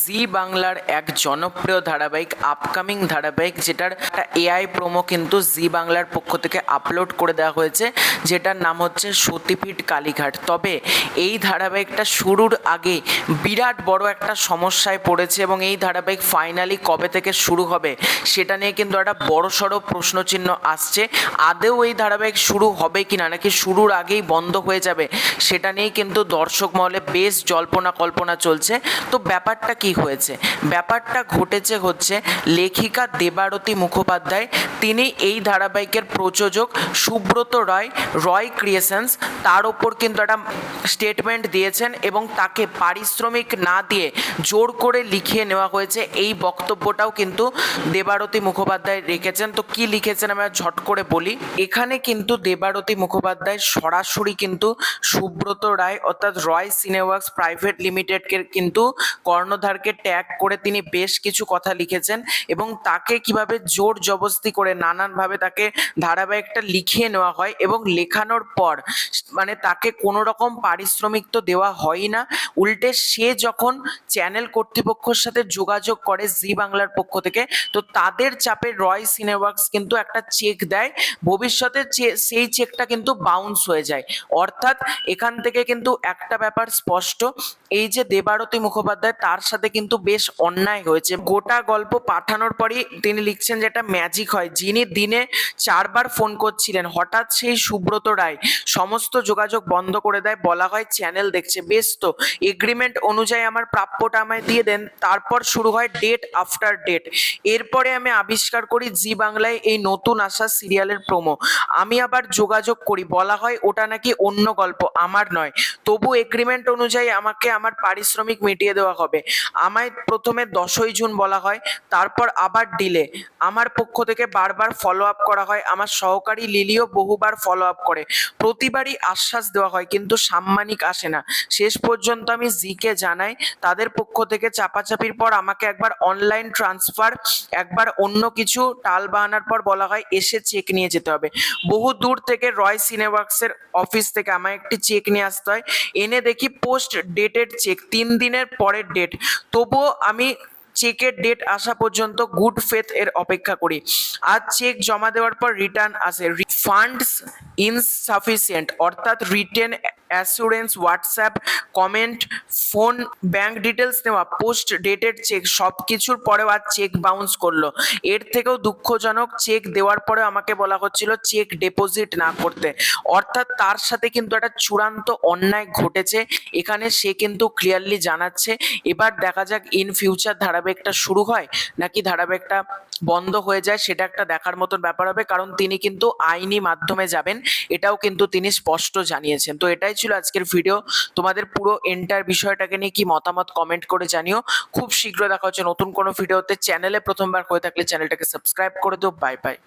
জি বাংলার এক জনপ্রিয় ধারাবাহিক আপকামিং ধারাবাহিক যেটার একটা এআই প্রোমো কিন্তু জি বাংলার পক্ষ থেকে আপলোড করে দেওয়া হয়েছে, যেটার নাম হচ্ছে সতীপীঠ কালীঘাট। তবে এই ধারাবাহিকটা শুরুর আগে বিরাট বড় একটা সমস্যায় পড়েছে এবং এই ধারাবাহিক ফাইনালি কবে থেকে শুরু হবে সেটা নিয়ে কিন্তু একটা বড়সড় প্রশ্নচিহ্ন আসছে। আদৌ এই ধারাবাহিক শুরু হবে কি না, নাকি শুরুর আগেই বন্ধ হয়ে যাবে, সেটা নিয়েই কিন্তু দর্শক মহলে বেশ জল্পনা কল্পনা চলছে। তো ব্যাপারটা কি হয়েছে, ব্যাপারটা ঘটেছে হচ্ছে লেখিকা দেবারতী মুখোপাধ্যায়, তিনি এই ধারাবাহিকের প্রযোজক সুব্রত রায়, রয় ক্রিয়েশনস, তার ওপর কিন্তু একটা স্টেটমেন্ট দিয়েছেন এবং তাকে পারিশ্রমিক না দিয়ে জোর করে লিখিয়ে নেওয়া হয়েছে। এই বক্তব্যটাও কিন্তু দেবারতী মুখোপাধ্যায় রেখেছেন। তো কি লিখেছেন আমরা ঝট করে বলি। এখানে কিন্তু দেবারতী মুখোপাধ্যায় সরাসরি কিন্তু সুব্রত রায় অর্থাৎ রয় সিনেওয়ার্কস প্রাইভেট লিমিটেডকে কিন্তু কর্ণধারকে ট্যাগ করে তিনি বেশ কিছু কথা লিখেছেন এবং তাকে কিভাবে জোর জবরদস্তি করে নানানভাবে তাকে ধারাবাহিকটা লিখিয়ে নেওয়া হয় এবং লেখানোর পর মানে তাকে কোনো রকম পারিশ্রমিক তো দেওয়া হয় না, উল্টে সে যখন চ্যানেল কর্তৃপক্ষের সাথে যোগাযোগ করে জি বাংলার পক্ষ থেকে, তো তাদের চাপে রয় সিনেওয়ার্কস কিন্তু একটা চেক দেয়, ভবিষ্যতে সেই চেকটা কিন্তু বাউন্স হয়ে যায়। অর্থাৎ এখান থেকে কিন্তু একটা ব্যাপার স্পষ্ট, এই যে দেবারতী মুখোপাধ্যায় তার সাথে কিন্তু বেশ অন্যায় হয়েছে। গোটা গল্প পাঠানোর পরই তিনি লিখছেন যে এটা ম্যাজিক হয়, যিনি দিনে 4বার ফোন করছিলেন হঠাৎ সেই সুব্রত রায় সমস্ত যোগাযোগ বন্ধ করে দেয়, বলা হয় চ্যানেল দেখছে। বেশ, তো এগ্রিমেন্ট অনুযায়ী আমার প্রাপ্যটা আমায় দিয়ে দেন। তারপর শুরু হয় ডেট আফটার ডেট। এরপরে আমি আবিষ্কার করি জি বাংলায় এই নতুন আসা সিরিয়ালের প্রোমো। আমি আবার যোগাযোগ করি, বলা হয় ওটা নাকি অন্য গল্প, আমার নয়। তবু এগ্রিমেন্ট অনুযায়ী আমাকে আমার পারিশ্রমিক মিটিয়ে দেওয়া হবে। আমায় প্রথমে 10ই জুন বলা হয়, তারপর আবার ডিলে। আমার পক্ষ থেকে বারবার ফলো আপ করা হয়, আমার সহকারী লিলিও বহুবার ফলো আপ করে, প্রতিবারই আশ্বাস দেওয়া হয় কিন্তু সাম্মানিক আসে না। শেষ পর্যন্ত আমি জিকে জানাই, তাদের পক্ষ থেকে চাপাচাপির পর আমাকে একবার অনলাইন ট্রান্সফার, একবার অন্য কিছু টাল বাহানার পর বলা হয় এসে চেক নিয়ে যেতে হবে। বহু দূর থেকে রয় সিনেওয়ার্কসের অফিস থেকে আমায় একটি চেক নিয়ে আসতে হয়, এনে দেখি পোস্ট ডেটেড চেক, 3 দিনের পরের ডেট। তবুও আমি চেকের ডেট আসা পর্যন্ত গুড ফেথ এর অপেক্ষা করি। আজ চেক জমা দেওয়ার পর রিটার্ন আসে, ফান্ডস ইনসাফিসিয়েন্ট, অর্থাৎ written assurance, WhatsApp comment, phone, bank details নেওয়া, পোস্ট ডেটেড চেক, সব কিছুর পরেও আজ চেক বাউন্স করলো। এর থেকেও দুঃখজনক, চেক দেওয়ার পরে আমাকে বলা হচ্ছিল চেক ডিপোজিট না করতে। অর্থাৎ তার সাথে কিন্তু একটা চূড়ান্ত অন্যায় ঘটেছে এখানে, সে কিন্তু ক্লিয়ারলি জানাচ্ছে। এবার দেখা যাক ইন ফিউচার ধারাবাহিকটা শুরু হয় নাকি ধারাবাহিকটা বন্ধ হয়ে যায়, সেটা একটা দেখার মতন ব্যাপার হবে, কারণ তিনি কিন্তু আইনি মাধ্যমে যাবেন, এটাও কিন্তু তিনি স্পষ্ট জানিয়েছেন। তো এটাই ছিল আজকের ভিডিও। তোমাদের পুরো এন্টার বিষয়টাকে নিয়ে কি মতামত কমেন্ট করে জানিও। খুব শীঘ্র দেখা হচ্ছে নতুন কোনো ভিডিওতে। চ্যানেলে প্রথমবার হয়ে থাকলে চ্যানেলটাকে সাবস্ক্রাইব করে দিও। Bye bye.